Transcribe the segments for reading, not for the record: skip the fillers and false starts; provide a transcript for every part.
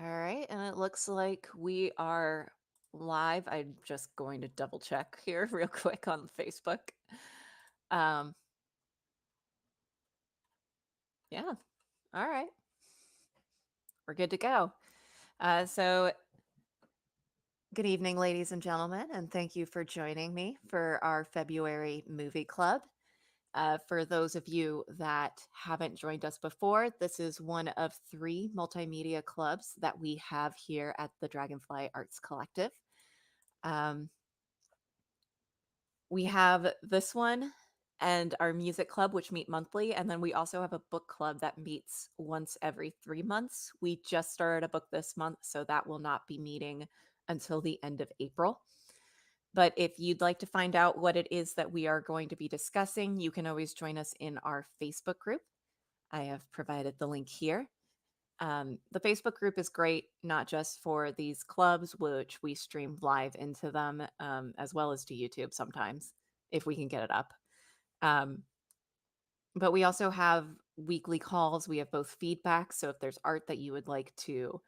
All right, and it looks like we are live. I'm just going to double check here real quick on Facebook. Um, yeah, all right, we're good to go. So, good evening, ladies and gentlemen, and thank you for joining me for our February movie club. For those of you that haven't joined us before, this is one of 3 multimedia clubs that we have here at the Dragonfly Arts Collective. Um, We have this one and our music club, which meet monthly. And then we also have a book club that meets once every 3 months. We just started a book this month, so that will not be meeting until the end of April. But if you'd like to find out what it is that we are going to be discussing, you can always join us in our Facebook group. I have provided the link here. The Facebook group is great, not just for these clubs, which we stream live into them, as well as to YouTube sometimes, if we can get it up. Um, but we also have weekly calls. We have both feedback. So if there's art that you would like to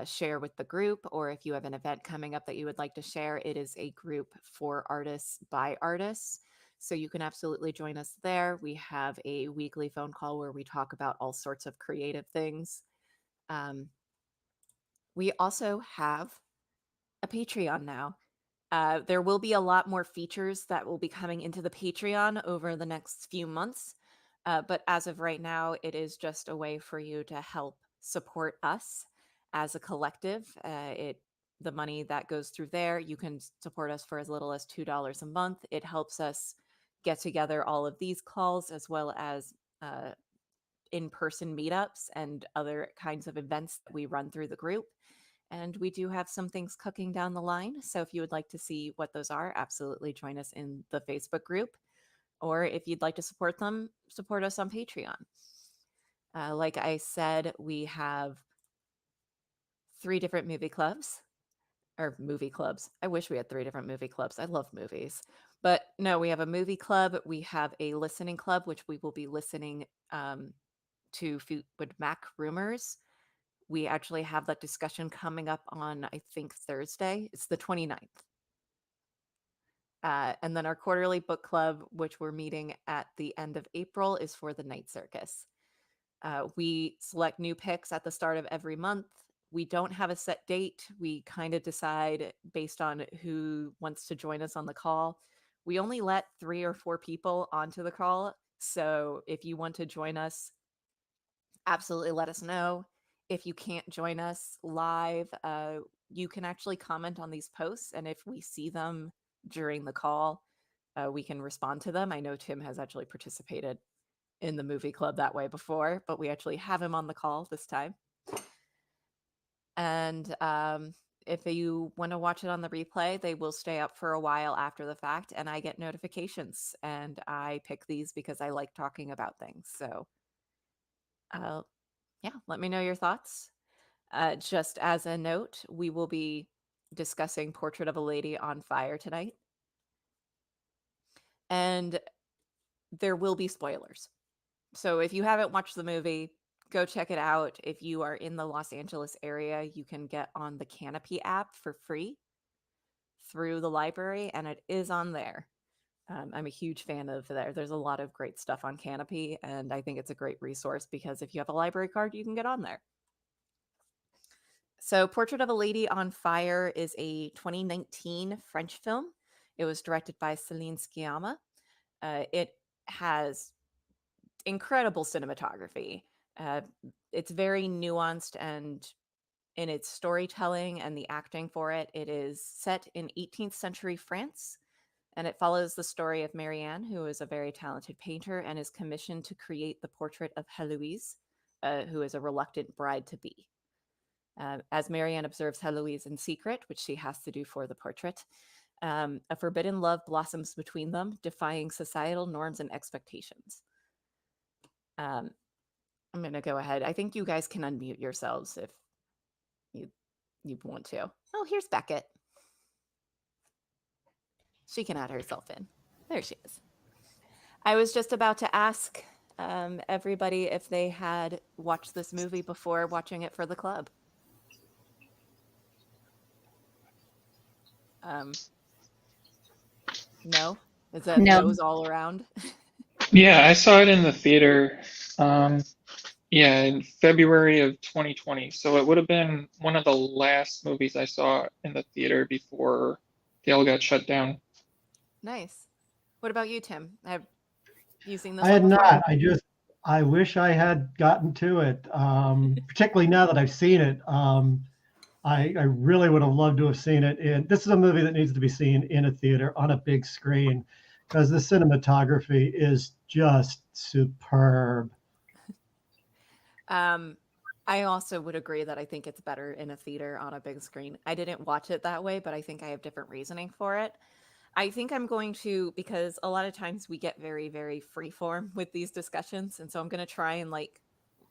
share with the group, or if you have an event coming up that you would like to share, it is a group for artists by artists. So you can absolutely join us there. We have a weekly phone call where we talk about all sorts of creative things. Um, we also have a Patreon now. There will be a lot more features that will be coming into the Patreon over the next few months. But as of right now, it is just a way for you to help support us as a collective. The money that goes through there, you can support us for as little as $2 a month. It helps us get together all of these calls as well as in-person meetups and other kinds of events that we run through the group. And we do have some things cooking down the line. So if you would like to see what those are, absolutely join us in the Facebook group. Or if you'd like to support them, support us on Patreon. Like I said, we have 3 different movie clubs or movie clubs. I wish we had 3 different movie clubs. I love movies. But no, we have a movie club. We have a listening club, which we will be listening to Fleetwood Mac rumors. We actually have that discussion coming up on, I think, Thursday. It's the 29th. And then our quarterly book club, which we're meeting at the end of April, is for the Night Circus. We select new picks at the start of every month. We don't have a set date. We kind of decide based on who wants to join us on the call. We only let 3 or 4 people onto the call. So if you want to join us, absolutely let us know. If you can't join us live, you can actually comment on these posts. And if we see them during the call, we can respond to them. I know Tim has actually participated in the movie club that way before, but we actually have him on the call this time. And if you want to watch it on the replay, they will stay up for a while after the fact, and I get notifications. And I pick these because I like talking about things. So, yeah, let me know your thoughts. Just as a note, we will be discussing Portrait of a Lady on Fire tonight. And there will be spoilers. So if you haven't watched the movie, go check it out. If you are in the Los Angeles area, you can get on the Canopy app for free through the library, and it is on there. I'm a huge fan of there. There's a lot of great stuff on Canopy, and I think it's a great resource because if you have a library card, you can get on there. So, Portrait of a Lady on Fire is a 2019 French film. It was directed by Céline Sciamma. It has incredible cinematography. Uh, it's very nuanced and in its storytelling and the acting for it. It is set in 18th century France, and it follows the story of Marianne, who is a very talented painter and is commissioned to create the portrait of Heloise, who is a reluctant bride to be. As Marianne observes Heloise in secret, which she has to do for the portrait, a forbidden love blossoms between them, defying societal norms and expectations. I'm going to go ahead. I think you guys can unmute yourselves if you you want to. Oh, here's Beckett. She can add herself in. There she is. I was just about to ask everybody if they had watched this movie before watching it for the club. Um, no? Is that No. no's all around? Yeah, I saw it in the theater. Um, yeah, in February of 2020. So it would have been one of the last movies I saw in the theater before they all got shut down. Nice. What about you, Tim? Have you seen I this one had before? not. I wish I had gotten to it, particularly now that I've seen it. I really would have loved to have seen it. And this is a movie that needs to be seen in a theater on a big screen because the cinematography is just superb. Um, I also would agree that I think it's better in a theater on a big screen. I didn't watch it that way, but I think I have different reasoning for it. I think I'm going to, because a lot of times we get very, very freeform with these discussions. And so I'm going to try and like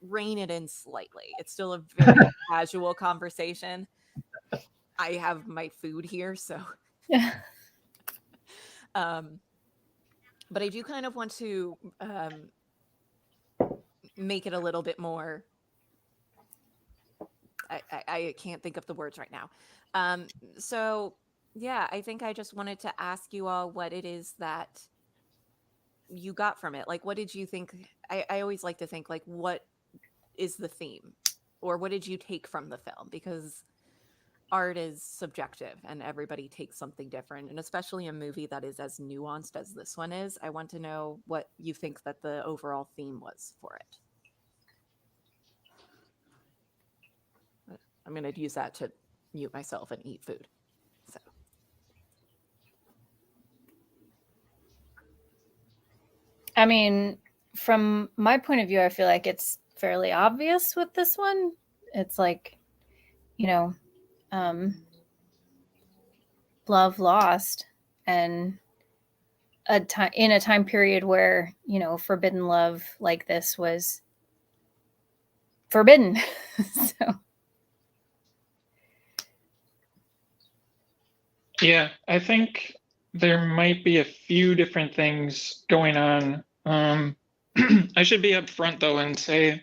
rein it in slightly. It's still a very casual conversation. I have my food here, so um but I do kind of want to make it a little bit more. I can't think of the words right now. So yeah, I think I just wanted to ask you all what it is that you got from it. Like, what did you think? I always like to think, like, what is the theme? Or what did you take from the film? Because art is subjective and everybody takes something different. And especially a movie that is as nuanced as this one is, I want to know what you think that the overall theme was for it. I'm going to use that to mute myself and eat food. So. I mean, from my point of view, I feel like it's fairly obvious with this one. It's like, you know, love lost, and in a time period where, you know, forbidden love like this was forbidden. So Yeah, I think there might be a few different things going on. I should be upfront though and say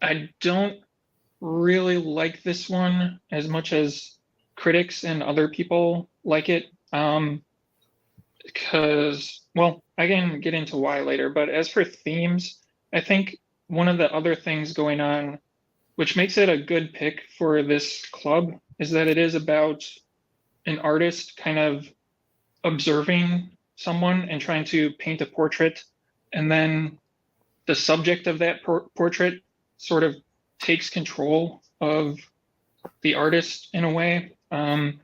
I don't really like this one as much as critics and other people like it. Because, well, I can get into why later, but as for themes, I think one of the other things going on, which makes it a good pick for this club, is that it is about an artist kind of observing someone and trying to paint a portrait, and then the subject of that portrait sort of takes control of the artist in a way. And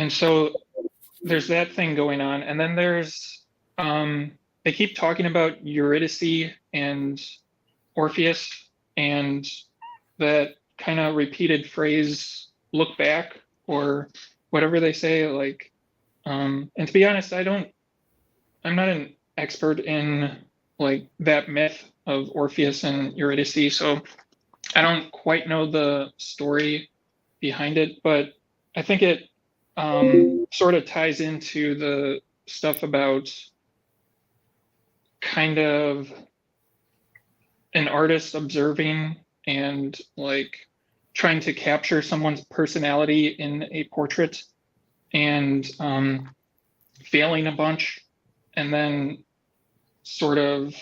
so there's that thing going on, and then there's they keep talking about Eurydice and Orpheus, and that kind of repeated phrase, "look back," or whatever they say. Like, and to be honest, I'm not an expert in like that myth of Orpheus and Eurydice, so I don't quite know the story behind it, but I think it sort of ties into the stuff about kind of an artist observing and like trying to capture someone's personality in a portrait and failing a bunch, and then sort of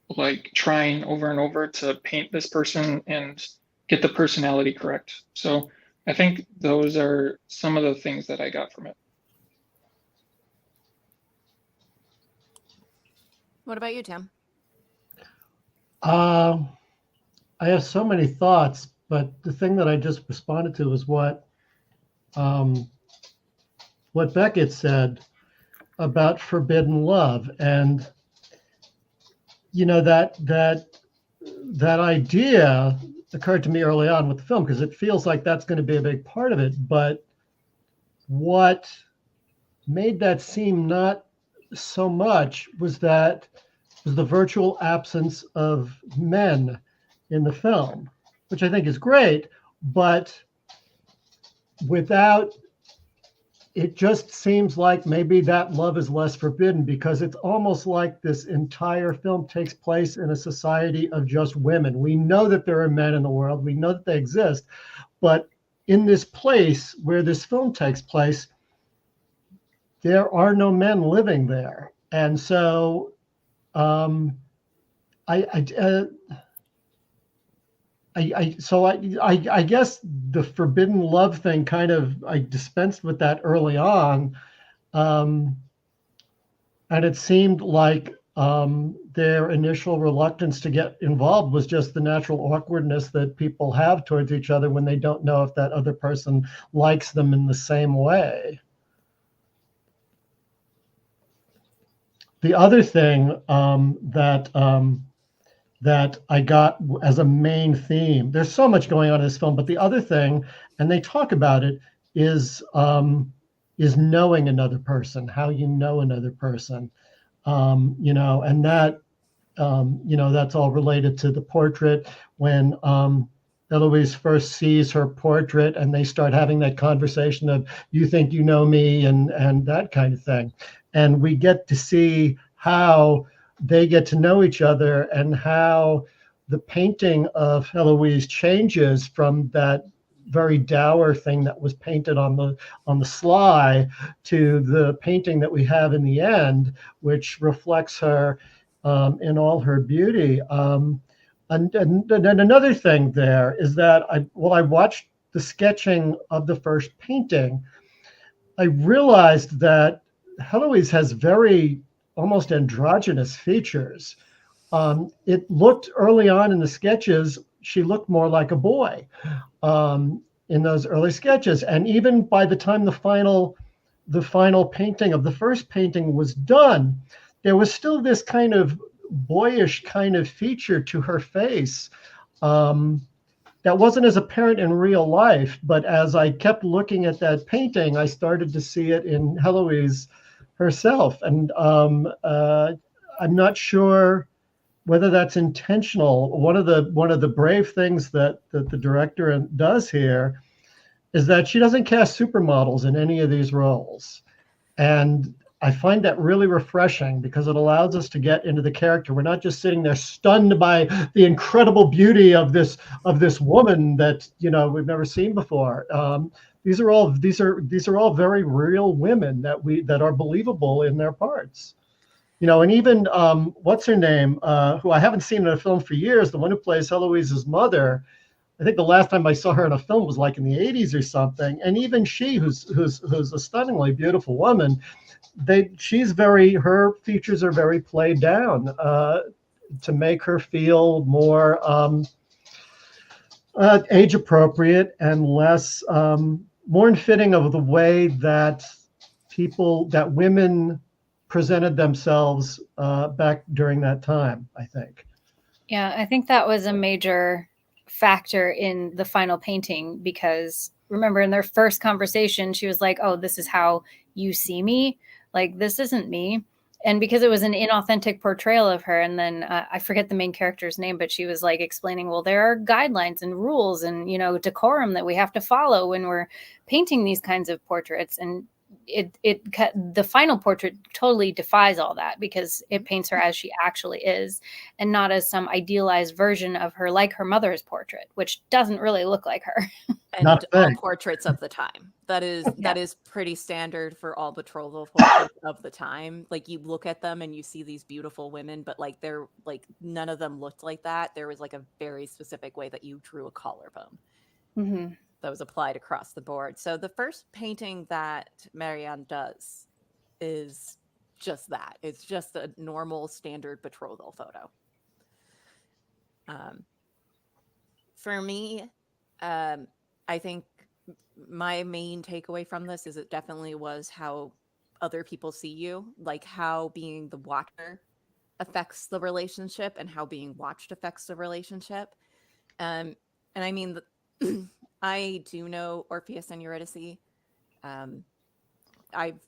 like trying over and over to paint this person and get the personality correct. So I think those are some of the things that I got from it. What about you, Tim? I have so many thoughts, but the thing that I just responded to is what Beckett said about forbidden love, and you know that idea occurred to me early on with the film because it feels like that's going to be a big part of it. But what made that seem not so much was the virtual absence of men in the film, which I think is great, but without it just seems like maybe that love is less forbidden because it's almost like this entire film takes place in a society of just women. We know that there are men in the world, we know that they exist, but in this place where this film takes place, there are no men living there. And so um, I, I guess the forbidden love thing kind of, I dispensed with that early on. Um, and it seemed like their initial reluctance to get involved was just the natural awkwardness that people have towards each other when they don't know if that other person likes them in the same way. The other thing that I got as a main theme. There's so much going on in this film, but the other thing, and they talk about it, is knowing another person, how you know another person, and that that's all related to the portrait. When Eloise first sees her portrait, and they start having that conversation of "you think you know me" and that kind of thing, and we get to see how they get to know each other and how the painting of Eloise changes from that very dour thing that was painted on the sly to the painting that we have in the end, which reflects her in all her beauty. And another thing there is that I watched the sketching of the first painting, I realized that Heloise has very almost androgynous features. It looked early on in the sketches, she looked more like a boy in those early sketches. And even by the time the final painting of the first painting was done, there was still this kind of boyish kind of feature to her face that wasn't as apparent in real life. But as I kept looking at that painting, I started to see it in Heloise herself. And I'm not sure whether that's intentional. One of the brave things that the director does here is that she doesn't cast supermodels in any of these roles. And I find that really refreshing because it allows us to get into the character. We're not just sitting there stunned by the incredible beauty of this woman that we've never seen before. These are all very real women that are believable in their parts. And even what's her name, who I haven't seen in a film for years, the one who plays Heloise's mother. I think the last time I saw her in a film was like in the 80s or something. And even she, who's a stunningly beautiful woman, her features are very played down to make her feel more age appropriate and less more fitting of the way that women presented themselves back during that time, I think. Yeah, I think that was a major factor in the final painting because remember in their first conversation, she was like, "Oh, this is how you see me. Like, this isn't me." And because it was an inauthentic portrayal of her, and then I forget the main character's name, but she was like explaining, well, there are guidelines and rules and, decorum that we have to follow when we're painting these kinds of portraits. And the final portrait totally defies all that because it paints her as she actually is and not as some idealized version of her like her mother's portrait, which doesn't really look like her. And all portraits of the time. That is pretty standard for all betrothal portraits of the time. Like you look at them and you see these beautiful women, but like they're like none of them looked like that. There was like a very specific way that you drew a collarbone. Mm-hmm. That was applied across the board. So the first painting that Marianne does is just that. It's just a normal standard betrothal photo. For me, I think my main takeaway from this is it definitely was how other people see you, like how being the watcher affects the relationship and how being watched affects the relationship. And I mean, I do know Orpheus and Eurydice. I've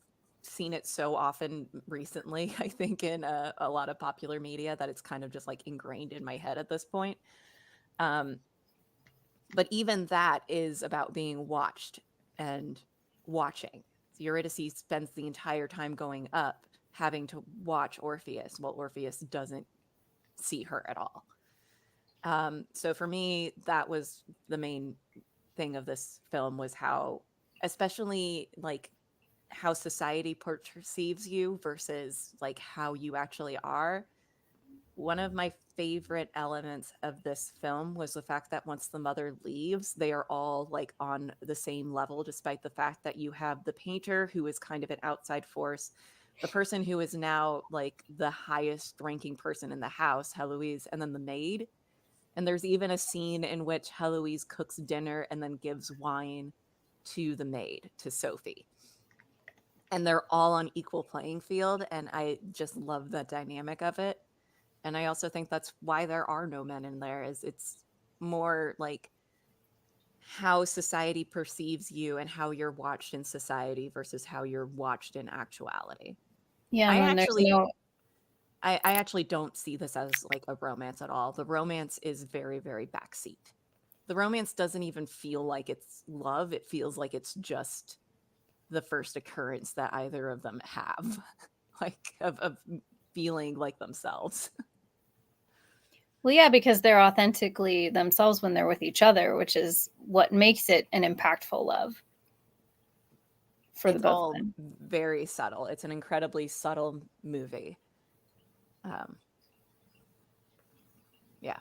seen it so often recently, I think, in a lot of popular media that it's kind of just like ingrained in my head at this point. But even that is about being watched and watching. Eurydice spends the entire time going up, having to watch Orpheus while Orpheus doesn't see her at all. So for me, that was the main thing of this film was how, especially like how society perceives you versus like how you actually are. One of my favorite elements of this film was the fact that once the mother leaves, they are all like on the same level, despite the fact that you have the painter who is kind of an outside force, the person who is now like the highest ranking person in the house, Heloise, and then the maid. And there's even a scene in which Heloise cooks dinner and then gives wine to the maid, to Sophie. And they're all on equal playing field. And I just love the dynamic of it. And I also think that's why there are no men in there, is it's more like how society perceives you and how you're watched in society versus how you're watched in actuality. Yeah, I and then there's actually no I actually don't see this as like a romance at all. The romance is very, very backseat. The romance doesn't even feel like it's love. It feels like it's just the first occurrence that either of them have, like of feeling like themselves. well, yeah, because they're authentically themselves when they're with each other, which is what makes it an impactful love for the It's both of all them. very subtle. It's an incredibly subtle movie. Um, yeah.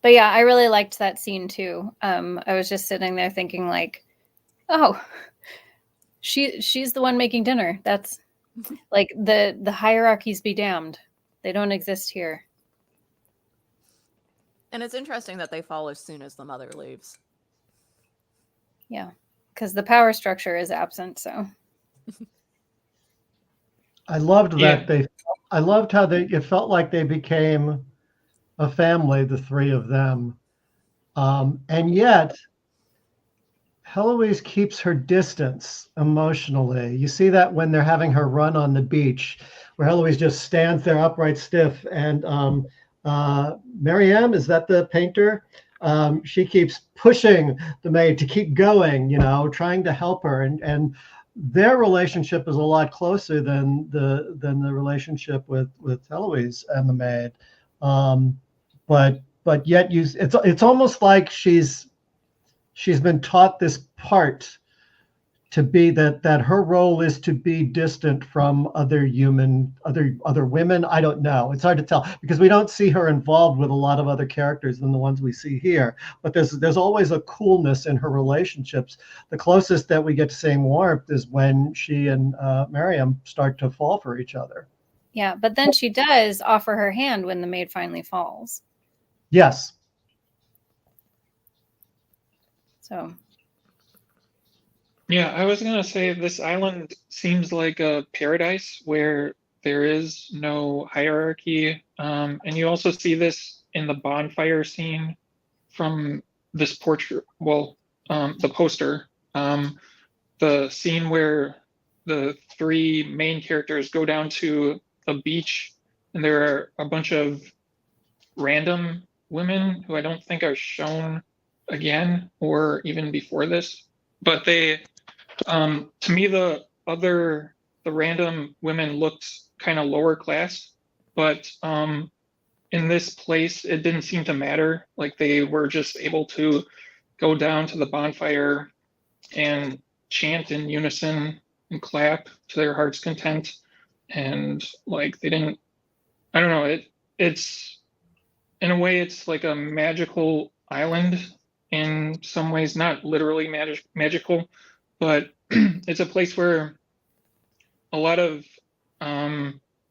But yeah, I really liked that scene too. I was just sitting there thinking like, oh, she's the one making dinner. That's like the hierarchies be damned. They don't exist here. And it's interesting that they fall as soon as the mother leaves. Yeah, because the power structure is absent. So I loved Yeah. that I loved how it felt like they became a family, the three of them. And yet, Heloise keeps her distance emotionally. You see that when they're having her run on the beach, where Heloise just stands there upright, stiff, and Marianne, is that the painter? She keeps pushing the maid to keep going, trying to help her, and their relationship is a lot closer than the relationship with Heloise and the maid. Um, but yet it's almost like she's been taught this part to be that her role is to be distant from other women. I don't know, it's hard to tell because we don't see her involved with a lot of other characters than the ones we see here, but there's always a coolness in her relationships. The closest that we get to seeing warmth is when she and Miriam start to fall for each other. yeah, but then she does offer her hand when the maid finally falls. Yes. So Yeah, I was gonna say this island seems like a paradise where there is no hierarchy. And you also see this in the bonfire scene from this portrait, well, the poster. The scene where the three main characters go down to a beach and there are a bunch of random women who I don't think are shown again or even before this, but they to me, the random women looked kind of lower class, but in this place, it didn't seem to matter. Like they were just able to go down to the bonfire and chant in unison and clap to their heart's content, and like they didn't. I don't know. It's in a way, it's like a magical island in some ways, not literally magical, but it's a place where a lot of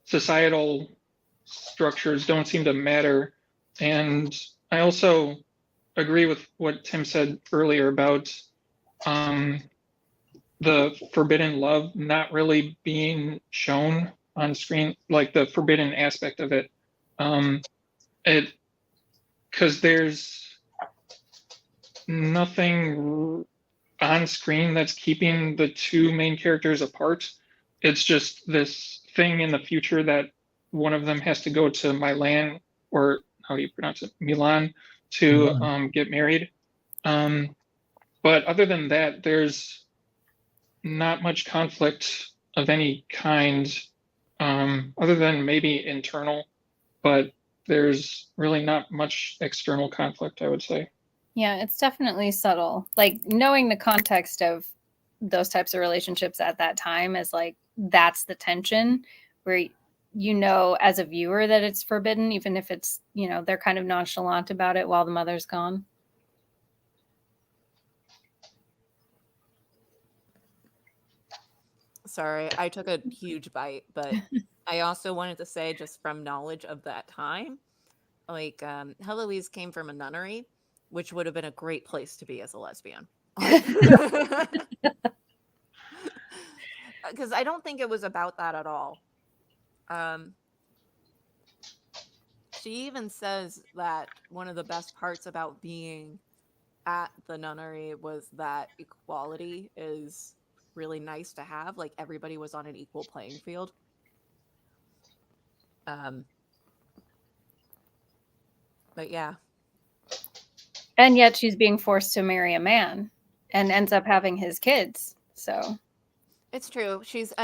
societal structures don't seem to matter. And I also agree with what Tim said earlier about um, the forbidden love not really being shown on screen, like the forbidden aspect of it. It because there's nothing on screen that's keeping the two main characters apart. It's just this thing in the future that one of them has to go to Milan, or how do you pronounce it, Milan, to Milan. get married. Um, but other than that, there's not much conflict of any kind, other than maybe internal. But there's really not much external conflict, I would say. yeah, it's definitely subtle. Like knowing the context of those types of relationships at that time, as like that's the tension where as a viewer that it's forbidden, even if it's, they're kind of nonchalant about it while the mother's gone. Sorry, I took a huge bite, but I also wanted to say, just from knowledge of that time, like Heloise came from a nunnery, which would have been a great place to be as a lesbian. Because I don't think it was about that at all. She even says that one of the best parts about being at the nunnery was that equality is really nice to have. Like, everybody was on an equal playing field. But yeah. And yet she's being forced to marry a man and ends up having his kids. So it's true. She's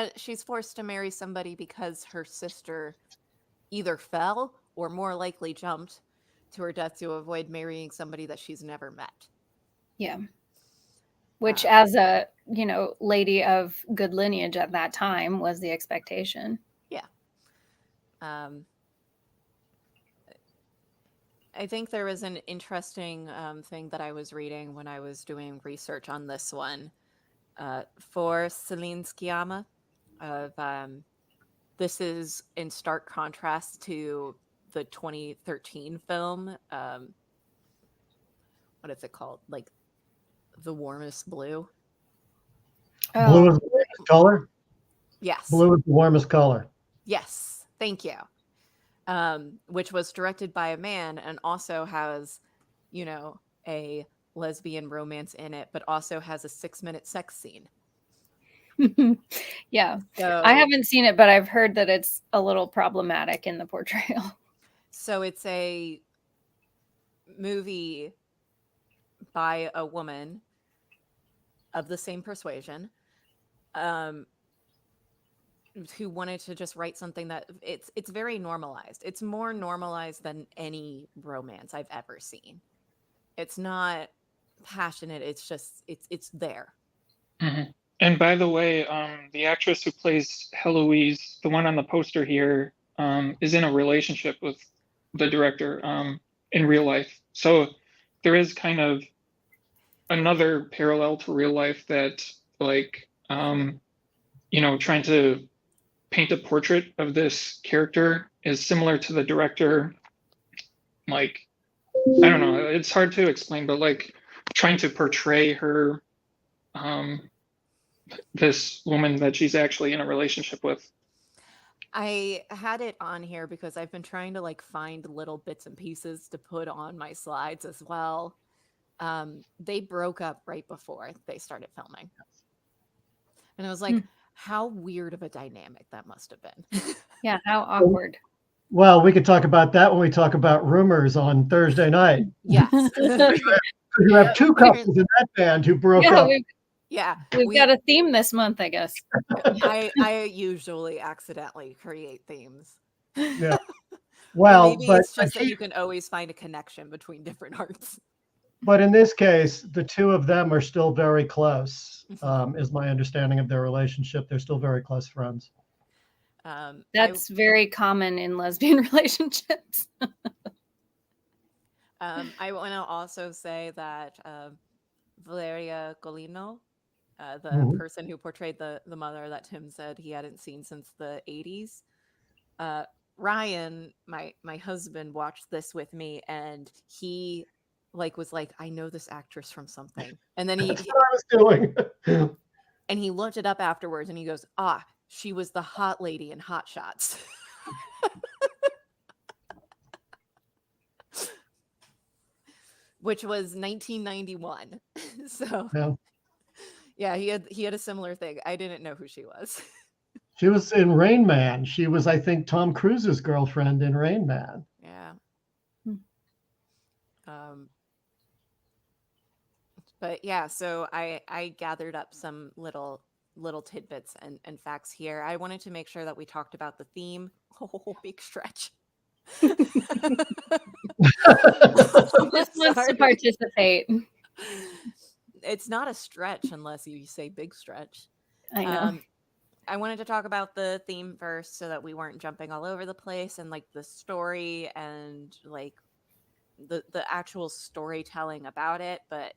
forced to marry somebody because her sister either fell or more likely jumped to her death to avoid marrying somebody that she's never met. Yeah. Which, as a, lady of good lineage at that time, was the expectation. Yeah. I think there was an interesting thing that I was reading when I was doing research on this one for Celine Sciamma. This is in stark contrast to the 2013 film. What is it called? Like The Warmest Blue. Blue is the warmest color? Yes. Blue is the warmest color. Yes. Thank you. Which was directed by a man and also has, a lesbian romance in it, but also has a 6-minute sex scene. Yeah. So, I haven't seen it, but I've heard that it's a little problematic in the portrayal. So it's a movie by a woman of the same persuasion, who wanted to just write something that it's very normalized. It's more normalized than any romance I've ever seen. It's not passionate. It's just it's there. Mm-hmm. And by the way, the actress who plays Heloise, the one on the poster here, is in a relationship with the director in real life. So there is kind of another parallel to real life that, like, trying to paint a portrait of this character is similar to the director. Like, I don't know, it's hard to explain, but like trying to portray her, this woman that she's actually in a relationship with. I had it on here because I've been trying to like find little bits and pieces to put on my slides as well. They broke up right before they started filming. And I was like, how weird of a dynamic that must have been. Yeah, how awkward. Well, we could talk about that when we talk about rumors on Thursday night. Yes. You have two couples in that band who broke up. We've got a theme this month, I guess. I usually accidentally create themes. Yeah. Well, maybe it's just that you can always find a connection between different arts. But in this case, the two of them are still very close, is my understanding of their relationship. They're still very close friends. That's very common in lesbian relationships. I want to also say that Valeria Golino, the person who portrayed the mother that Tim said he hadn't seen since the 80s, Ryan, my husband, watched this with me, and he was like, I know this actress from something. And then That's what I was doing. And he looked it up afterwards and he goes, she was the hot lady in Hot Shots. Which was 1991. So yeah, he had a similar thing. I didn't know who she was. She was in Rain Man. She was, I think, Tom Cruise's girlfriend in Rain Man. Yeah. But yeah, so I gathered up some little tidbits and facts here. I wanted to make sure that we talked about the theme. Oh, big stretch. Just wants to participate. it's not a stretch unless you say big stretch. I know. Um, I wanted to talk about the theme first so that we weren't jumping all over the place, and like the story and like the actual storytelling about it. But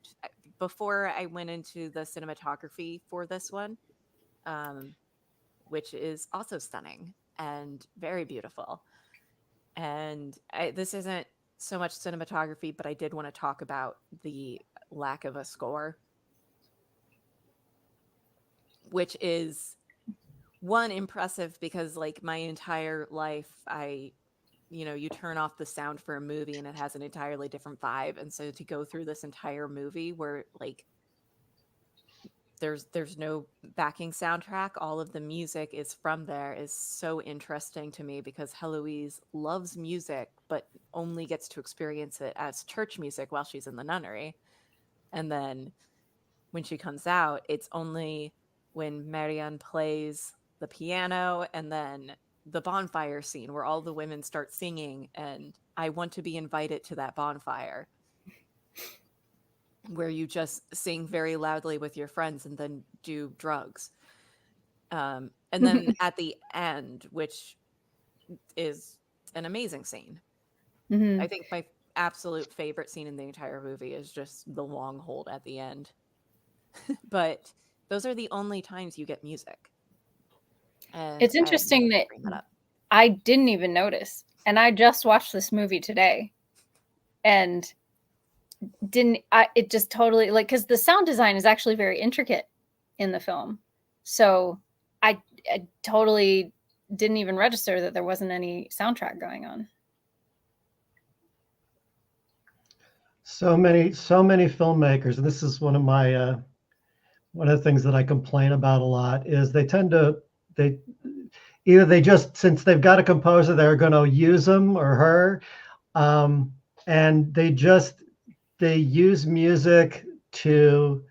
before I went into the cinematography for this one, um, which is also stunning and very beautiful. And this isn't so much cinematography, but I did want to talk about the lack of a score, which is one impressive because like my entire life you turn off the sound for a movie and it has an entirely different vibe, and so to go through this entire movie where like there's no backing soundtrack, all of the music is from there, is so interesting to me because Heloise loves music but only gets to experience it as church music while she's in the nunnery. And then when she comes out, it's only when Marianne plays the piano and then the bonfire scene where all the women start singing, and I want to be invited to that bonfire where you just sing very loudly with your friends and then do drugs. And then at the end, which is an amazing scene. Mhm. I think my absolute favorite scene in the entire movie is just the long hold at the end. But those are the only times you get music. And It's I wanted interesting to that bring that up. I didn't even notice. And I just watched this movie today and it just totally like, because the sound design is actually very intricate in the film. So I totally didn't even register that there wasn't any soundtrack going on. So many filmmakers, and this is one of my one of the things that I complain about a lot is they either they just, since they've got a composer, they're going to use him or her, um, and they use music to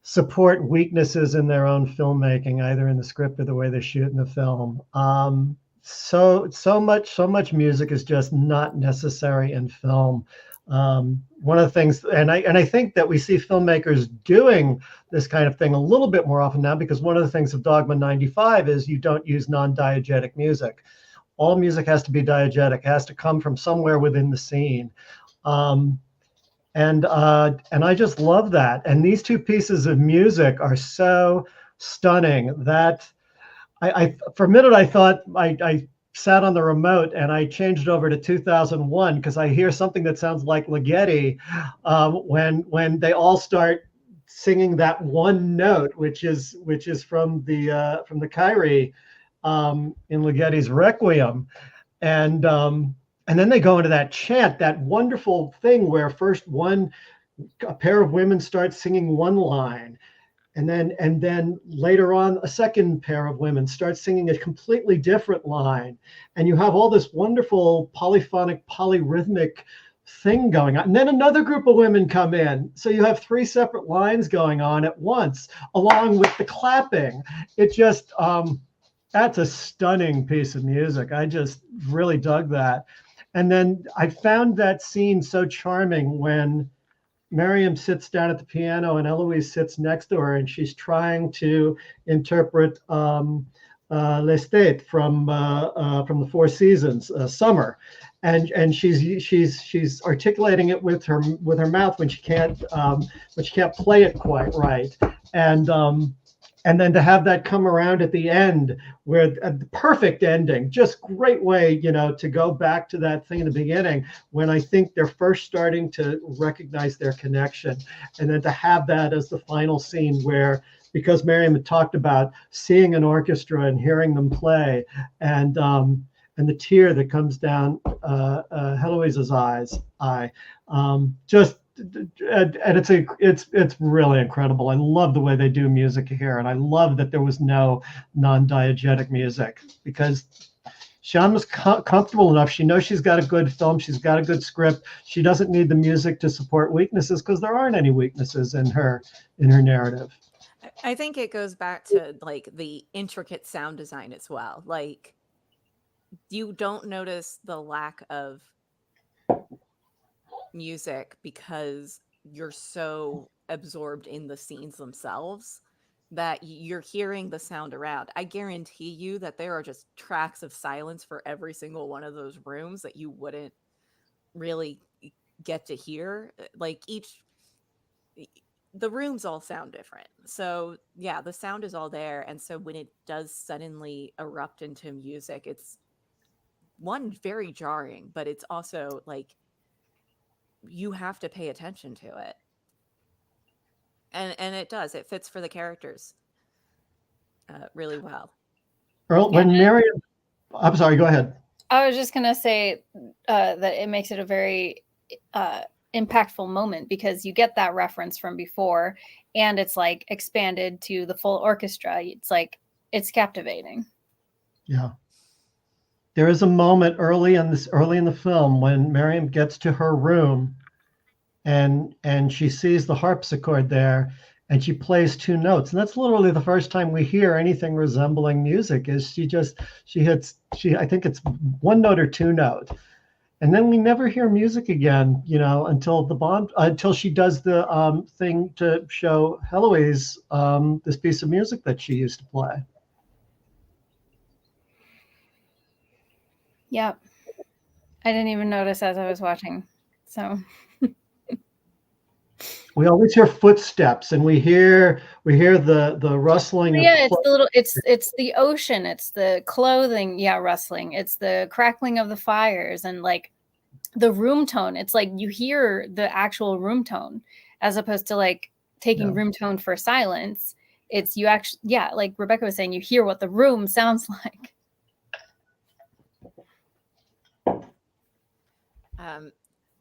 support weaknesses in their own filmmaking, either in the script or the way they shoot in the film. So much music is just not necessary in film. One of the things, and I think that we see filmmakers doing this kind of thing a little bit more often now, because one of the things of Dogma 95 is you don't use non-diegetic music. All music has to be diegetic, has to come from somewhere within the scene. Um, and I just love that. And these two pieces of music are so stunning that I for a minute I thought I sat on the remote and I changed it over to 2001 because I hear something that sounds like Ligeti when they all start singing that one note, which is from the Kyrie in Ligeti's Requiem, and um, and then they go into that chant, that wonderful thing where first a pair of women start singing one line, and then later on a second pair of women start singing a completely different line, and you have all this wonderful polyphonic polyrhythmic thing going on, and then another group of women come in, so you have three separate lines going on at once along with the clapping. It just that's a stunning piece of music. I just really dug that. And then I found that scene so charming when Miriam sits down at the piano and Eloise sits next to her, and she's trying to interpret Lestat from the Four Seasons, Summer, and she's articulating it with her mouth when she can't play it quite right, and um, and then to have that come around at the end where the perfect ending, just great way, to go back to that thing in the beginning when I think they're first starting to recognize their connection, and then to have that as the final scene where, because Miriam had talked about seeing an orchestra and hearing them play, and the tear that comes down Heloise's eye, just and it's really incredible. I love the way they do music here, and I love that there was no non-diegetic music because Sean was comfortable enough. She knows she's got a good film, she's got a good script. She doesn't need the music to support weaknesses because there aren't any weaknesses in her narrative. I think it goes back to like the intricate sound design as well. Like you don't notice the lack of music because you're so absorbed in the scenes themselves that you're hearing the sound around. I guarantee you that there are just tracks of silence for every single one of those rooms that you wouldn't really get to hear. Like the rooms all sound different. So, yeah, the sound is all there. And so when it does suddenly erupt into music, it's one, very jarring, but it's also like you have to pay attention to it. And it does. It fits for the characters really well. Earl, Yeah. when Miriam, I'm sorry, go ahead. I was just gonna say that it makes it a very impactful moment because you get that reference from before, and it's like expanded to the full orchestra. It's like it's captivating. Yeah. There is a moment early in the film when Miriam gets to her room and she sees the harpsichord there and she plays two notes. And that's literally the first time we hear anything resembling music is she I think it's one note or two note. And then we never hear music again, until she does the thing to show Heloise this piece of music that she used to play. Yep. I didn't even notice as I was watching. So we always hear footsteps and we hear the rustling of it's the ocean, it's the clothing, rustling, it's the crackling of the fires, and like the room tone. It's like you hear the actual room tone as opposed to like taking room tone for silence. It's you actually, like Rebecca was saying, you hear what the room sounds like.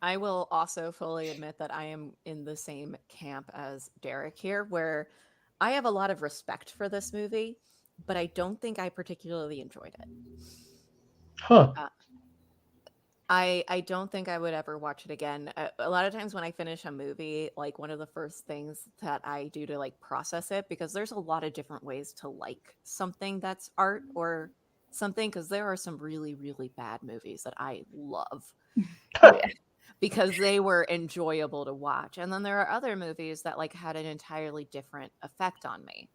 I will also fully admit that I am in the same camp as Derek here, where I have a lot of respect for this movie, but I don't think I particularly enjoyed it. Huh. I don't think I would ever watch it again. A lot of times when I finish a movie, like one of the first things that I do to like process it, because there's a lot of different ways to like something that's art or something, because there are some really, really bad movies that I love. Because they were enjoyable to watch. And then there are other movies that like had an entirely different effect on me.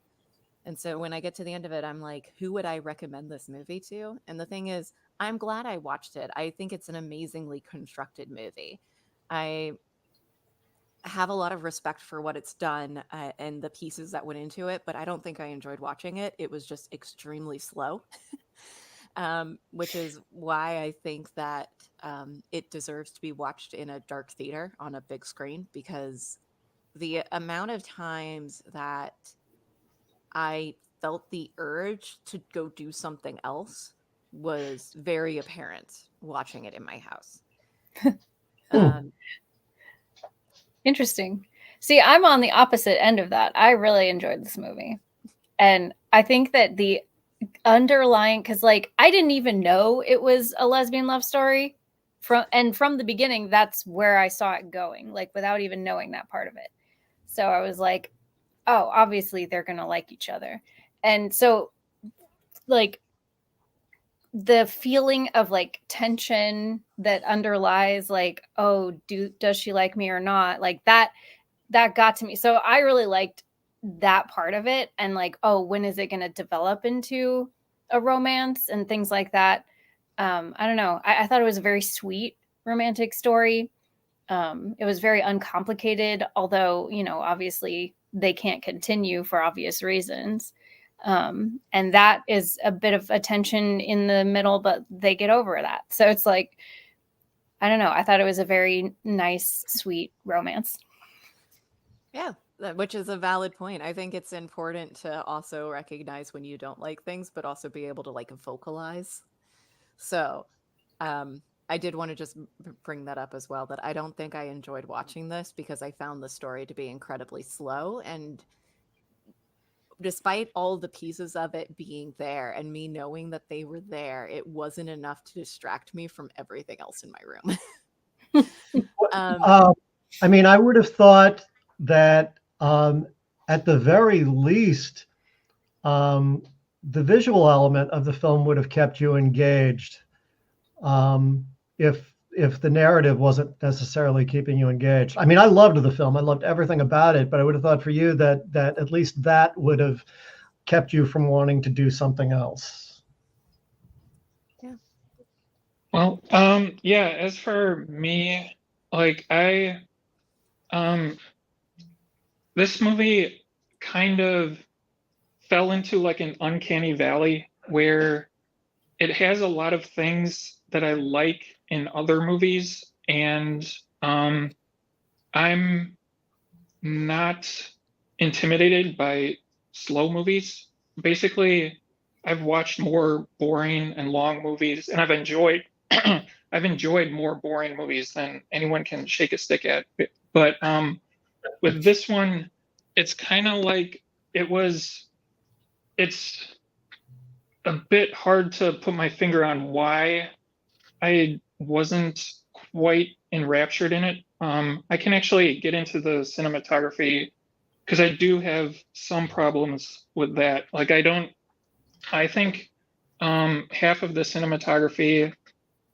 And so when I get to the end of it, I'm like, who would I recommend this movie to? And the thing is, I'm glad I watched it. I think it's an amazingly constructed movie. I have a lot of respect for what it's done and the pieces that went into it, but I don't think I enjoyed watching it. It was just extremely slow. Which is why I think that it deserves to be watched in a dark theater on a big screen, because the amount of times that I felt the urge to go do something else was very apparent watching it in my house. Interesting. See, I'm on the opposite end of that. I really enjoyed this movie. And I think that the underlying, because like I didn't even know it was a lesbian love story from the beginning. That's where I saw it going, like without even knowing that part of it. So I was like, oh, obviously they're gonna like each other. And so like the feeling of like tension that underlies like, oh, does she like me or not, like that got to me. So I really liked that part of it, and like, oh, when is it going to develop into a romance and things like that. I don't know. I thought it was a very sweet romantic story. It was very uncomplicated, although, obviously they can't continue for obvious reasons. And that is a bit of a tension in the middle, but they get over that. So it's like, I don't know. I thought it was a very nice, sweet romance. Yeah, which is a valid point. I think it's important to also recognize when you don't like things, but also be able to like vocalize. So, I did want to just bring that up as well, that I don't think I enjoyed watching this because I found the story to be incredibly slow. And despite all the pieces of it being there and me knowing that they were there, it wasn't enough to distract me from everything else in my room. I mean, I would have thought that at the very least, the visual element of the film would have kept you engaged. If if the narrative wasn't necessarily keeping you engaged. I mean, I loved the film. I loved everything about it, but I would have thought for you that at least that would have kept you from wanting to do something else. Well, yeah, as for me, like this movie kind of fell into like an uncanny valley where it has a lot of things that I like in other movies, and I'm not intimidated by slow movies. Basically, I've watched more boring and long movies, and I've enjoyed I've enjoyed more boring movies than anyone can shake a stick at. But with this one, it's kind of like it's a bit hard to put my finger on why I wasn't quite enraptured in it. I can actually get into the cinematography because I do have some problems with that. Like I think half of the cinematography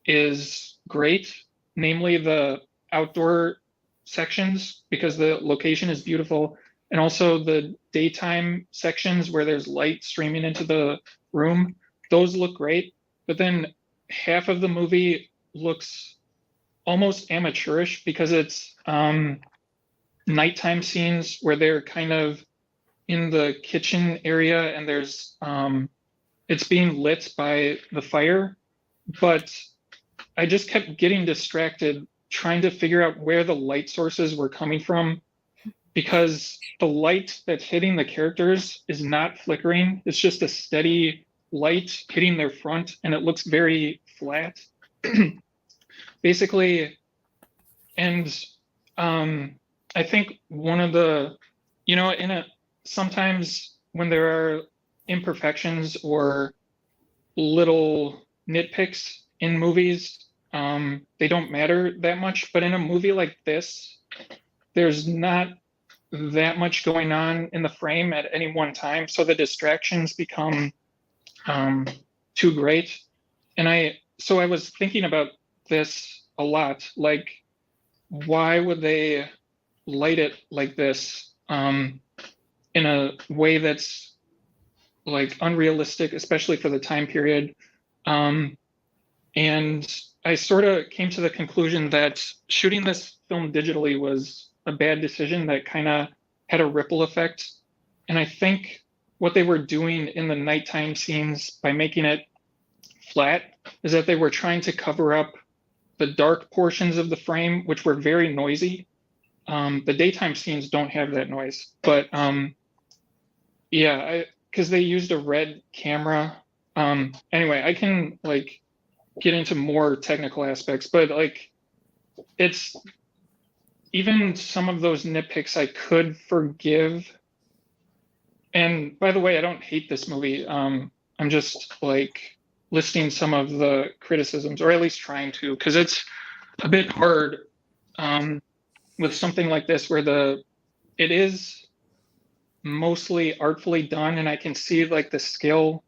is great, namely the outdoor sections because the location is beautiful, and also the daytime sections where there's light streaming into the room. Those look great, but then half of the movie looks almost amateurish because it's nighttime scenes where they're kind of in the kitchen area and there's it's being lit by the fire, but I just kept getting distracted trying to figure out where the light sources were coming from because the light that's hitting the characters is not flickering. It's just a steady light hitting their front and it looks very flat. Basically, and I think one of the, in a sometimes when there are imperfections or little nitpicks in movies, they don't matter that much. But in a movie like this, there's not that much going on in the frame at any one time, so the distractions become too great. And I was thinking about this a lot, like why would they light it like this in a way that's like unrealistic, especially for the time period. And I sort of came to the conclusion that shooting this film digitally was a bad decision that kind of had a ripple effect. And I think what they were doing in the nighttime scenes by making it flat is that they were trying to cover up the dark portions of the frame, which were very noisy. The daytime scenes don't have that noise, but yeah, because they used a red camera. Anyway, I can like get into more technical aspects, but like it's even some of those nitpicks I could forgive. And by the way, I don't hate this movie. I'm just like listing some of the criticisms, or at least trying to, because it's a bit hard with something like this where it is mostly artfully done, and I can see like the skill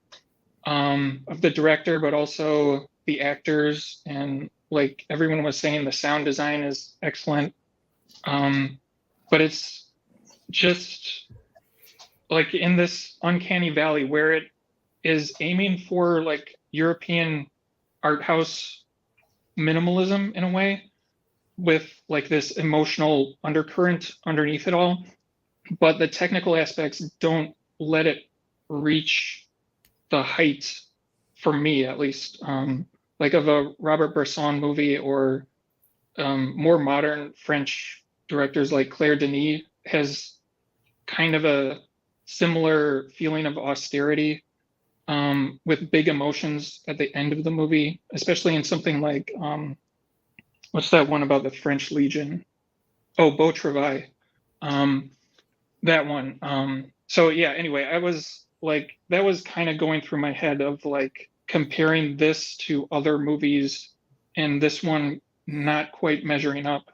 of the director, but also the actors, and like everyone was saying, the sound design is excellent. But it's just like in this uncanny valley where it is aiming for like European art house minimalism in a way, with like this emotional undercurrent underneath it all, but the technical aspects don't let it reach the height, for me at least, like of a Robert Bresson movie, or more modern French directors like Claire Denis has kind of a similar feeling of austerity, with big emotions at the end of the movie, especially in something like what's that one about the French Legion? Oh, Beau Travail. That one. So yeah, anyway, I was like, that was kind of going through my head of like comparing this to other movies and this one not quite measuring up.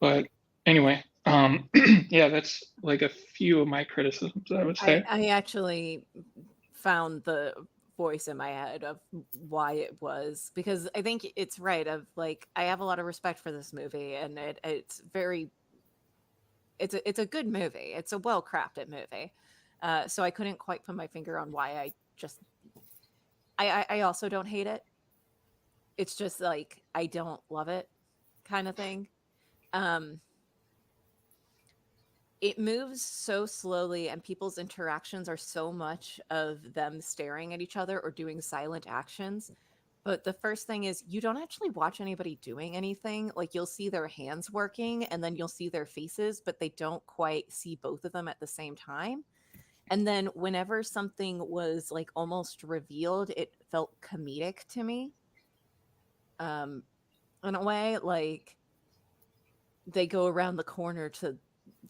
But anyway, yeah, that's like a few of my criticisms, I would say. I actually found the voice in my head of why it was, because I think it's right of like I have a lot of respect for this movie, and it's very it's a good movie. It's a well crafted movie. So I couldn't quite put my finger on why I just I also don't hate it. It's just like I don't love it kind of thing. Um it moves so slowly, and people's interactions are so much of them staring at each other or doing silent actions. But the first thing is you don't actually watch anybody doing anything. Like you'll see their hands working and then you'll see their faces, but they don't quite see both of them at the same time. And then whenever something was like almost revealed, it felt comedic to me. Um in a way, like they go around the corner to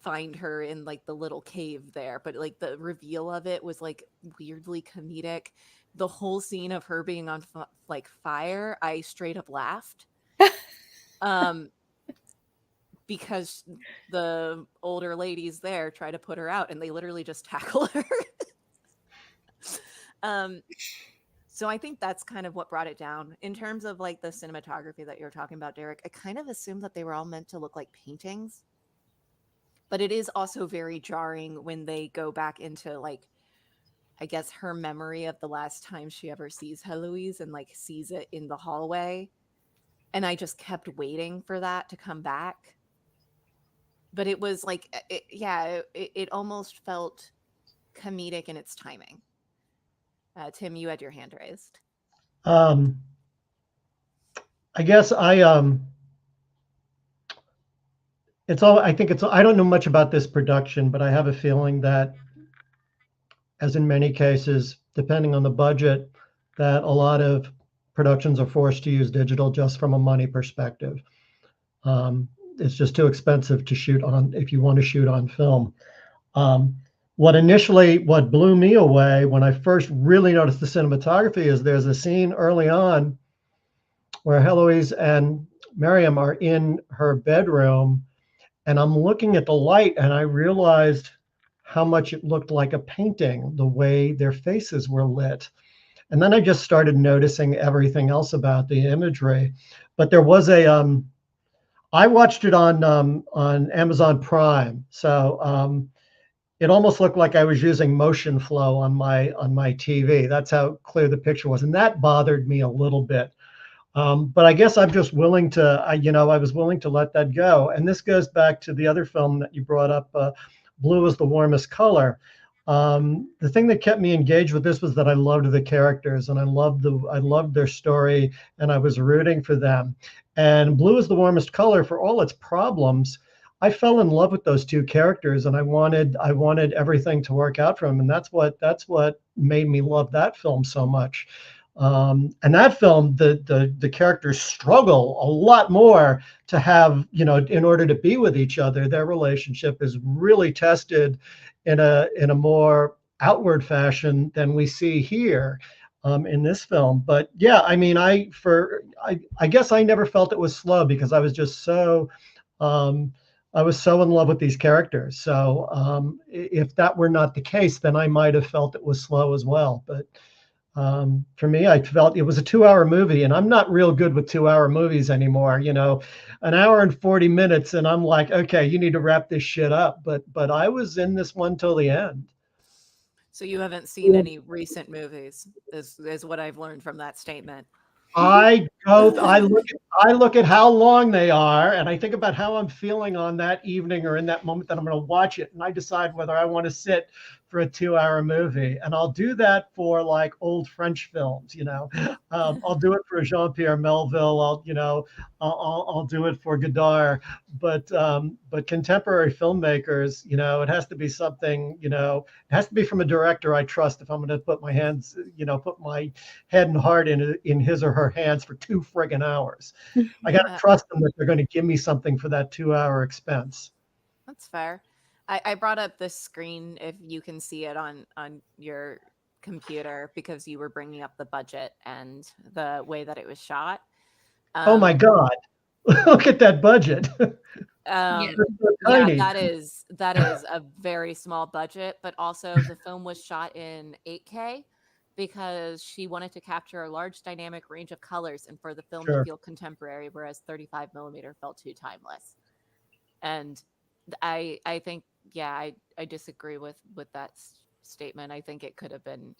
find her in like the little cave there, but like the reveal of it was like weirdly comedic. The whole scene of her being on like fire, I straight up laughed. um because the older ladies there try to put her out and they literally just tackle her. um so I think that's kind of what brought it down in terms of like the cinematography that you're talking about, Derek. I kind of assumed that they were all meant to look like paintings, but it is also very jarring when they go back into like I guess her memory of the last time she ever sees Heloise and like sees it in the hallway. And I just kept waiting for that to come back. But it was like, it almost felt comedic in its timing. Tim, you had your hand raised. Um, I guess it's all. I think it's. I don't know much about this production, but I have a feeling that, as in many cases, depending on the budget, that a lot of productions are forced to use digital just from a money perspective. It's just too expensive to shoot on if you want to shoot on film. Um, what blew me away when I first really noticed the cinematography is there's a scene early on where Heloise and Miriam are in her bedroom, and I'm looking at the light and I realized how much it looked like a painting, the way their faces were lit. And then I just started noticing everything else about the imagery. But there was I watched it on Amazon Prime, so it almost looked like I was using motion flow on my TV. That's how clear the picture was, and that bothered me a little bit. But I guess I'm just willing to, I was willing to let that go. And this goes back to the other film that you brought up, Blue is the Warmest Color. The thing that kept me engaged with this was that I loved the characters and I loved their story and I was rooting for them. And Blue is the Warmest Color, for all its problems, I fell in love with those two characters and I wanted everything to work out for them. And that's what made me love that film so much. And that film, the characters struggle a lot more to have, in order to be with each other. Their relationship is really tested in a more outward fashion than we see here in this film. But yeah, I mean, I guess I never felt it was slow because I was just so I was so in love with these characters. So if that were not the case, then I might have felt it was slow as well. But for me, I felt it was a 2-hour movie, and I'm not real good with 2-hour movies anymore. An hour and 40 minutes, and I'm like, okay, you need to wrap this shit up. But I was in this one till the end. So you haven't seen any recent movies, is what I've learned from that statement. I look at how long they are, and I think about how I'm feeling on that evening or in that moment that I'm going to watch it, and I decide whether I want to sit for a 2-hour movie. And I'll do that for like old French films. I'll do it for Jean-Pierre Melville. I'll do it for Godard. But contemporary filmmakers, it has to be something. It has to be from a director I trust if I'm going to put my hands, put my head and heart in his or her hands for 2 friggin' hours. I got to trust them that they're going to give me something for that 2-hour expense. That's fair. I brought up this screen if you can see it on your computer because you were bringing up the budget and the way that it was shot. Oh my God. Look at that budget. Yeah, Tiny. that is a very small budget, but also the film was shot in 8K. because she wanted to capture a large dynamic range of colors and for the film to Sure. feel contemporary, whereas 35 millimeter felt too timeless. And I think, yeah, I disagree with that statement. I think it could have been.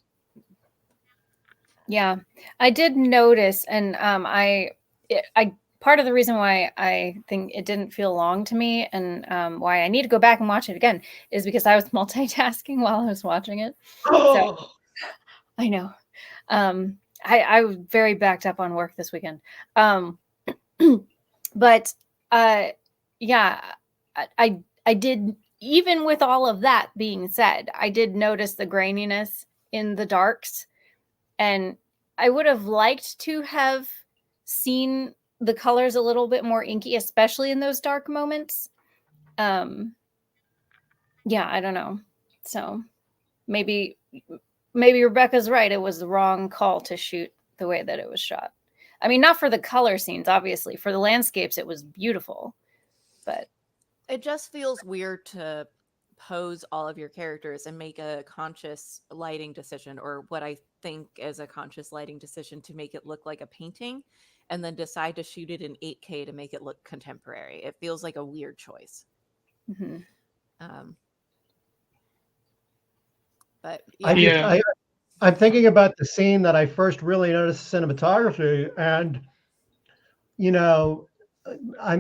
Yeah, I did notice, and I part of the reason why I think it didn't feel long to me, and why I need to go back and watch it again, is because I was multitasking while I was watching it. So I know, I was very backed up on work this weekend, but uh, yeah, I did. Even with all of that being said, I did notice the graininess in the darks, and I would have liked to have seen the colors a little bit more inky, especially in those dark moments. Yeah, I don't know. So maybe Rebecca's right. It was the wrong call to shoot the way that it was shot. I mean, not for the color scenes, obviously. For the landscapes, it was beautiful, but It just feels weird to pose all of your characters and make a conscious lighting decision, or what I think is a conscious lighting decision, to make it look like a painting and then decide to shoot it in 8K to make it look contemporary. It feels like a weird choice. mhm. Um, but I yeah. just, Yeah. I'm thinking about the scene that I first really noticed cinematography, and you know,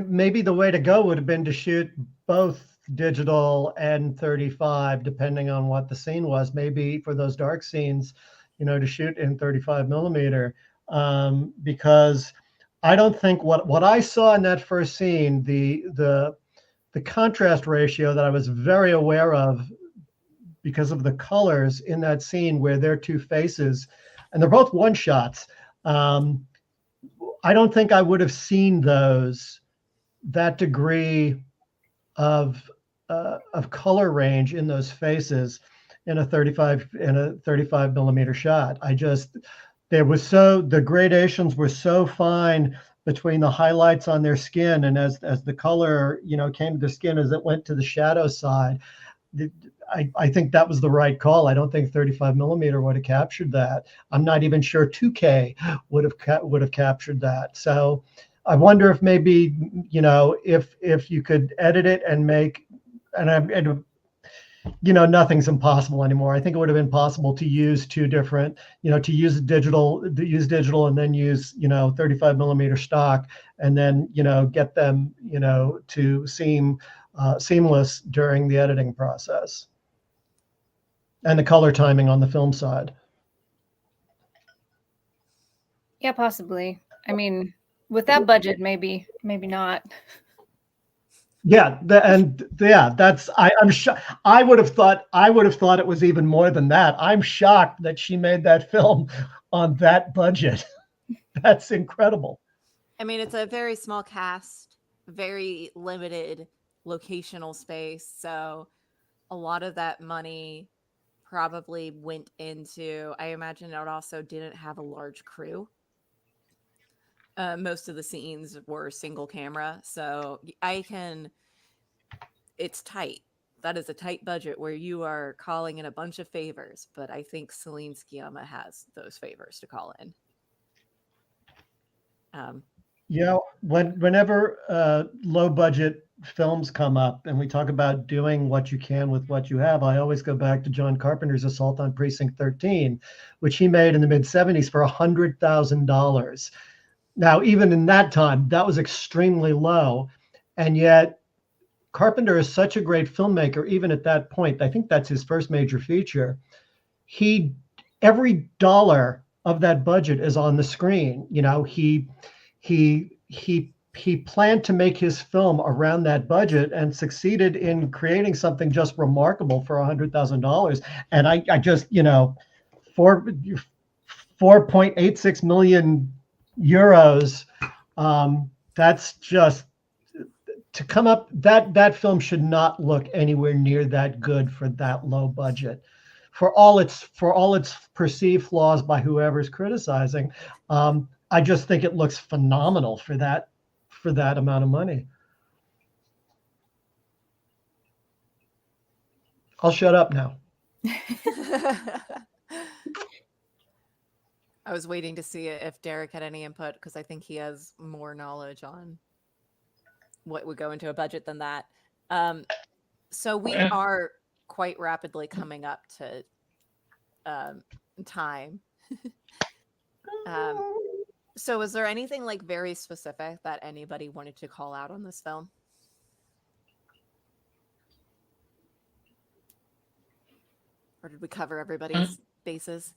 maybe the way to go would have been to shoot both digital and 35, depending on what the scene was. Maybe for those dark scenes, to shoot in 35 millimeter, because I don't think what I saw in that first scene, the contrast ratio that I was very aware of because of the colors in that scene where they're two faces, and they're both one shots. Um, I don't think I would have seen that degree of color range in those faces in a 35 millimeter shot. The gradations were so fine between the highlights on their skin, and as the color came to the skin as it went to the shadow side. I think that was the right call. I don't think 35 millimeter would have captured that. I'm not even sure 2K would have captured that. So I wonder if maybe if you could edit it and make and nothing's impossible anymore. I think it would have been possible to use two different, to use digital and then use 35 millimeter stock, and then get them to seem seamless during the editing process, and the color timing on the film side. Yeah, possibly. I mean, with that budget, maybe not. Yeah, that's I'm sure I would have thought it was even more than that. I'm shocked that she made that film on that budget. That's incredible. I mean, it's a very small cast, very limited locational space. So a lot of that money probably went into, I imagine it also didn't have a large crew. Most of the scenes were single camera. So it's tight. That is a tight budget where you are calling in a bunch of favors. But I think Celine Sciamma has those favors to call in. Um, Whenever low budget films come up and we talk about doing what you can with what you have, I always go back to John Carpenter's Assault on Precinct 13, which he made in the mid 70s for $100,000. Now, even in that time, that was extremely low. And yet, Carpenter is such a great filmmaker, even at that point. I think that's his first major feature. Every dollar of that budget is on the screen. He planned to make his film around that budget and succeeded in creating something just remarkable for $100,000. And I just, 4.86 million euros. That's just to come up. That film should not look anywhere near that good for that low budget. For all its perceived flaws by whoever's criticizing, I just think it looks phenomenal for that amount of money. I'll shut up now. I was waiting to see if Derek had any input because I think he has more knowledge on what would go into a budget than that. Um, so we Yeah. are quite rapidly coming up to um, time. um, so is there anything like very specific that anybody wanted to call out on this film? Or did we cover Uh, everybody's bases?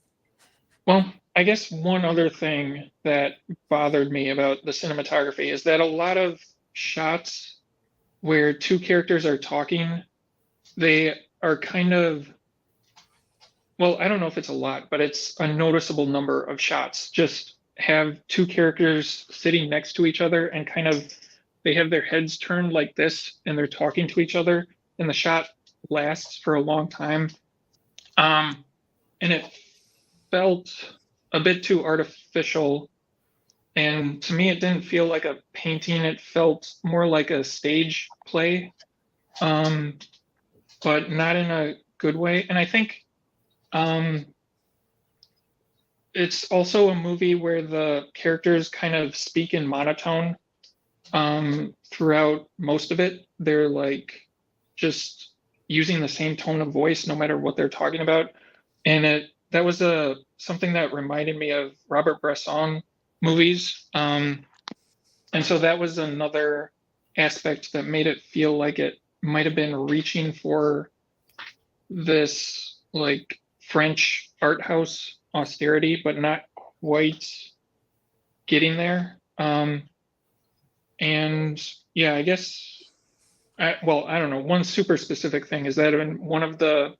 Well, I guess one other thing that bothered me about the cinematography is that a lot of shots where two characters are talking, they are kind of, well, I don't know if it's a lot, but it's a noticeable number of shots. Just have two characters sitting next to each other and kind of they have their heads turned like this and they're talking to each other, and the shot lasts for a long time. And it felt a bit too artificial. And to me, it didn't feel like a painting. It felt more like a stage play, um, but not in a good way. And I think um, it's also a movie where the characters kind of speak in monotone throughout most of it. They're like just using the same tone of voice no matter what they're talking about. And that was a something that reminded me of Robert Bresson movies. And so that was another aspect that made it feel like it might have been reaching for this like French art house austerity, but not quite getting there. And yeah, I guess, well, I don't know. One super specific thing is that in one of the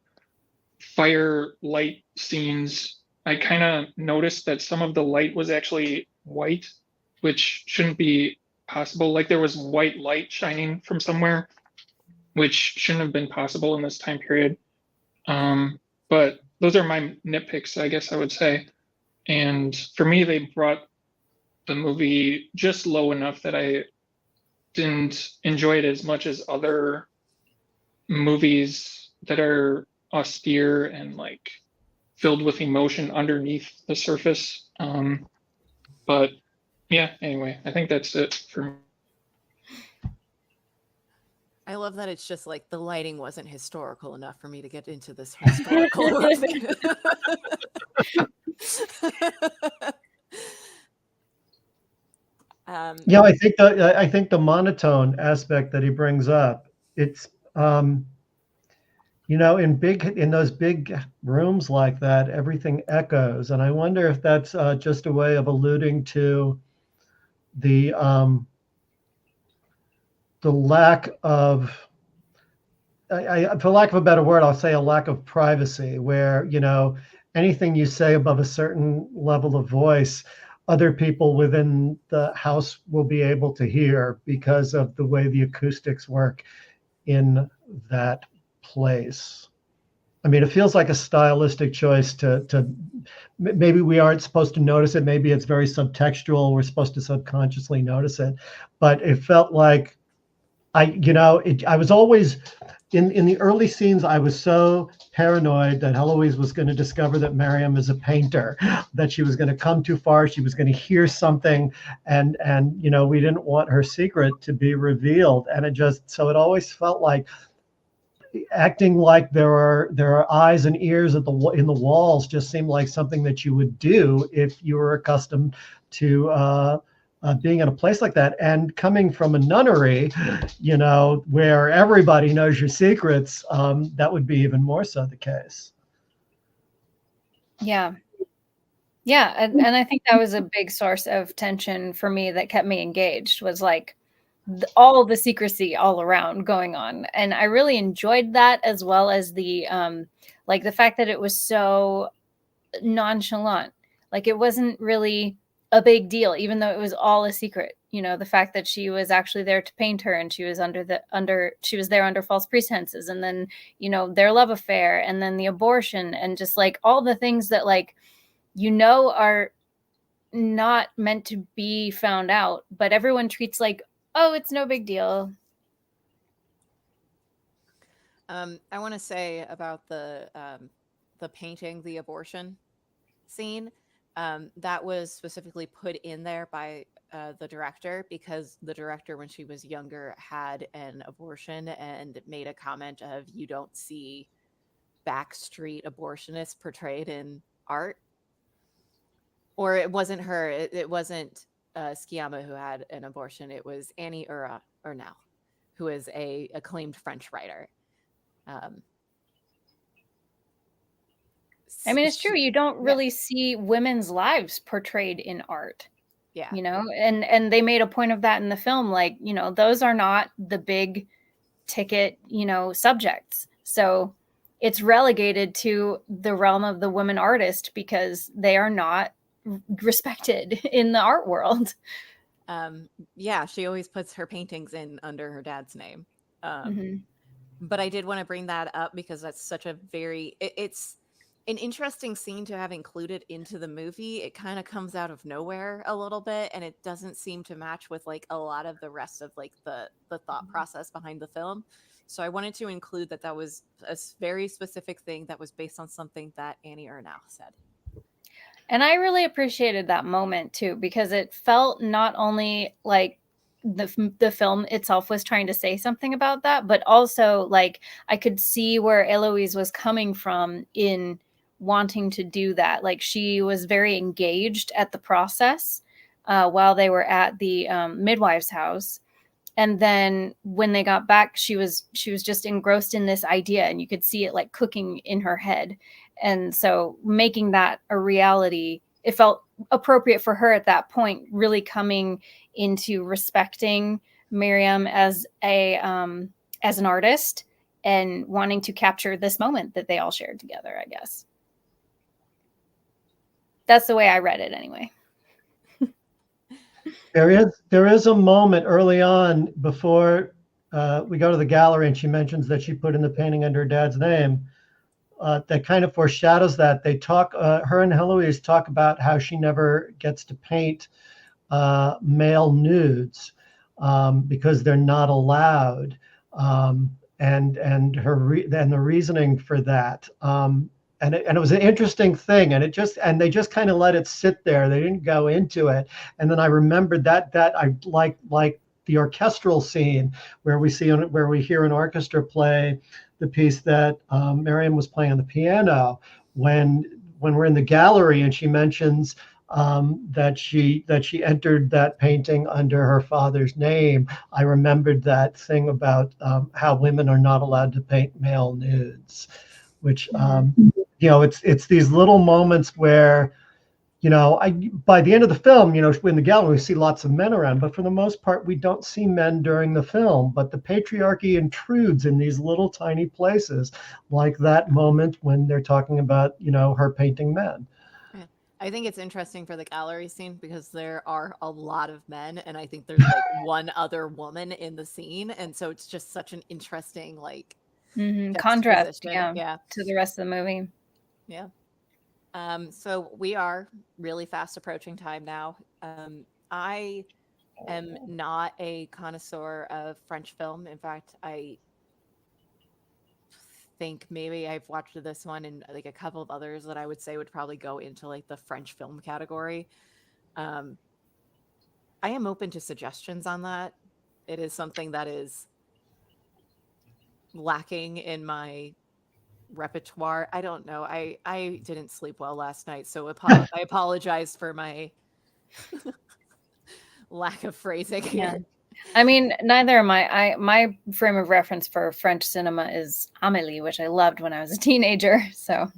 fire light scenes, I kind of noticed that some of the light was actually white, which shouldn't be possible. Like there was white light shining from somewhere, which shouldn't have been possible in this time period. But those are my nitpicks, I guess I would say. And for me, they brought the movie just low enough that I didn't enjoy it as much as other movies that are austere and like filled with emotion underneath the surface. But yeah, anyway, I think that's it for me. I love that it's just like the lighting wasn't historical enough for me to get into this historical movie. Yeah, I think the monotone aspect that he brings up, it's in those big rooms like that, everything echoes, and I wonder if that's just a way of alluding to the um, the lack of, for lack of a better word, I'll say a lack of privacy, where anything you say above a certain level of voice, other people within the house will be able to hear because of the way the acoustics work in that place. I mean, it feels like a stylistic choice to maybe we aren't supposed to notice it. Maybe it's very subtextual. We're supposed to subconsciously notice it, but it felt like I was always in the early scenes. I was so paranoid that Heloise was going to discover that Miriam is a painter, that she was going to come too far. She was going to hear something, and we didn't want her secret to be revealed. And it always felt like acting like there are eyes and ears in the walls just seemed like something that you would do if you were accustomed to being in a place like that. And coming from a nunnery, where everybody knows your secrets, that would be even more so the case. Yeah. Yeah. And I think that was a big source of tension for me that kept me engaged, was like all the secrecy all around going on. And I really enjoyed that, as well as the like the fact that it was so nonchalant. Like it wasn't really a big deal, even though it was all a secret. The fact that she was actually there to paint her, and she was she was there under false pretenses, and then their love affair, and then the abortion, and just like all the things that are not meant to be found out, but everyone treats like, oh, it's no big deal. I want to say about the painting, the abortion scene. That was specifically put in there by the director because the director, when she was younger, had an abortion and made a comment of, "You don't see backstreet abortionists portrayed in art." Or it wasn't her. It wasn't Sciamma who had an abortion. It was Annie Ernaux, who is a acclaimed French writer. Um, I mean, it's true. You don't yeah, really see women's lives portrayed in art, yeah. you know, and they made a point of that in the film. Like, you know, those are not the big ticket, you know, subjects. So it's relegated to the realm of the women artist because they are not respected in the art world. Yeah, she always puts her paintings in under her dad's name. Hmm. But I did want to bring that up because that's such a it's an interesting scene to have included into the movie. It kind of comes out of nowhere a little bit, and it doesn't seem to match with like a lot of the rest of like the thought process behind the film. So I wanted to include that that was a very specific thing that was based on something that Annie Ernaux said. And I really appreciated that moment too, because it felt not only like the film itself was trying to say something about that, but also like I could see where Eloise was coming from in wanting to do that. Like she was very engaged at the process while they were at the midwife's house, and then when they got back, she was just engrossed in this idea, and you could see it like cooking in her head. And so making that a reality, it felt appropriate for her at that point, really coming into respecting Miriam as a as an artist and wanting to capture this moment that they all shared together. I guess that's the way I read it anyway. There is a moment early on before we go to the gallery, and she mentions that she put in the painting under her dad's name. That kind of foreshadows that. They talk, her and Heloise talk about how she never gets to paint male nudes because they're not allowed, and the reasoning for that. And it was an interesting thing, and they just kind of let it sit there. They didn't go into it. And then I remembered that I like the orchestral scene where we hear an orchestra play the piece that Miriam was playing on the piano when we're in the gallery, and she mentions that she entered that painting under her father's name. I remembered that thing about how women are not allowed to paint male nudes, which it's these little moments where, by the end of the film, in the gallery, we see lots of men around, but for the most part, we don't see men during the film. But the patriarchy intrudes in these little tiny places, like that moment when they're talking about, her painting men. I think it's interesting for the gallery scene because there are a lot of men, and I think there's like one other woman in the scene, and so it's just such an interesting Contrast, yeah, to the rest of the movie. Yeah. So we are really fast approaching time now. I am not a connoisseur of French film. In fact, I think maybe I've watched this one and like a couple of others that I would say would probably go into like the French film category. I am open to suggestions on that. It is something that is lacking in my repertoire. I don't know. I didn't sleep well last night, so I apologize for my lack of phrasing here. Yeah. I mean, neither am I. My frame of reference for French cinema is Amélie, which I loved when I was a teenager. So,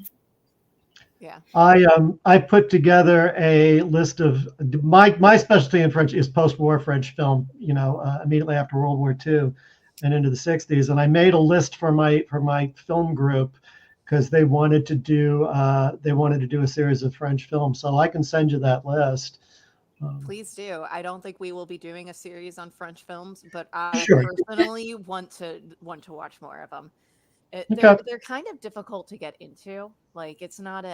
yeah. I put together a list of my specialty in French is post-war French film. Immediately after World War II and into the 60s, and I made a list for my film group because they wanted to do a series of French films. So I can send you that list. Please do. I don't think we will be doing a series on French films, but I Sure. personally want to watch more of them. Okay. They're kind of difficult to get into. Like it's not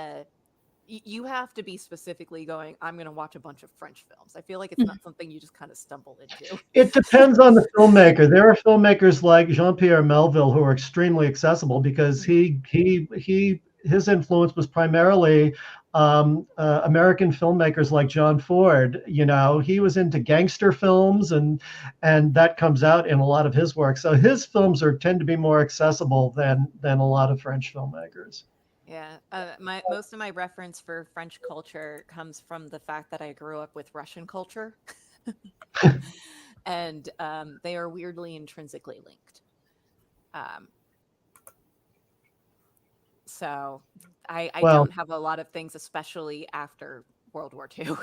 you have to be specifically going, I'm going to watch a bunch of French films. I feel like it's not something you just kind of stumble into. It depends on the filmmaker. There are filmmakers like Jean-Pierre Melville who are extremely accessible because his influence was primarily American filmmakers like John Ford. You know, he was into gangster films, and that comes out in a lot of his work. So his films tend to be more accessible than a lot of French filmmakers. Yeah, most of my reference for French culture comes from the fact that I grew up with Russian culture, and they are weirdly intrinsically linked. Um, so I Well, don't have a lot of things, especially after World War II.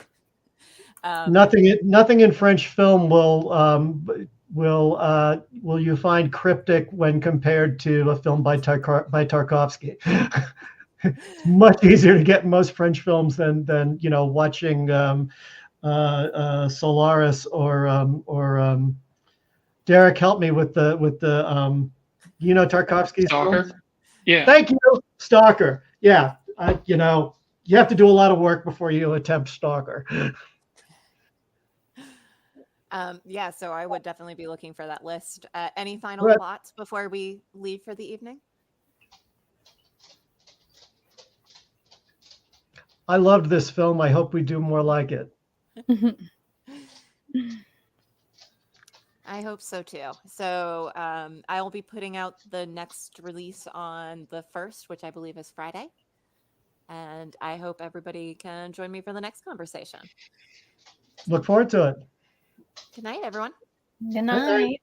nothing in French film will you find cryptic when compared to a film by Tarkovsky. It's much easier to get in most French films than watching Solaris or Derek. Help me with the Tarkovsky's films. Stalker. Yeah. Thank you, Stalker. Yeah, you have to do a lot of work before you attempt Stalker. Yeah, so I would definitely be looking for that list. Any final Right. thoughts before we leave for the evening? I loved this film. I hope we do more like it. I hope so too. So I will be putting out the next release on the 1st, which I believe is Friday. And I hope everybody can join me for the next conversation. Look forward to it. Good night, everyone. Good night.